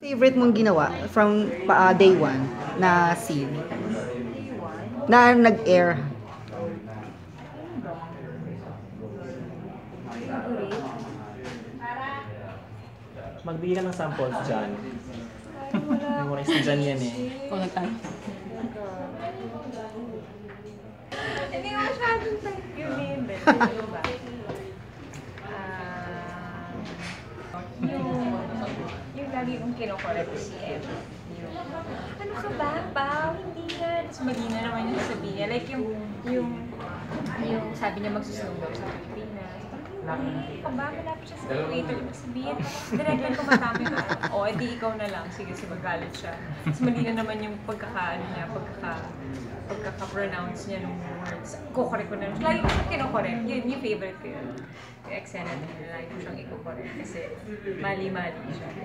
Favorite mong ginawa from day one na scene na nag-air? Magbigay ka ng samples dyan. Memorize dyan yan eh. Kung nagtanong. Hindi ko masyadong type yun eh. Ano ba? Yung lagi kong kinokorek si Emma. Ano ka ba? Pao, hindi yan. Tapos mali na naman yung sabihin niya. Like yung sabi niya magsusunog sa Pilipinas. Hindi ka ba? Malapit siya sa equator. Ibig sabihin, direct ko matama yung o, edi ikaw na lang. Sige, magalit siya. Tapos mali na naman yung pagkaka-pronounce niya ng words. Kukorek ko na lang. Lagi ko siya kinokorek. Yun yung favorite ko yun. Yung ex-senator, lagi ko siyang ikukorek. Kasi mali-mali siya.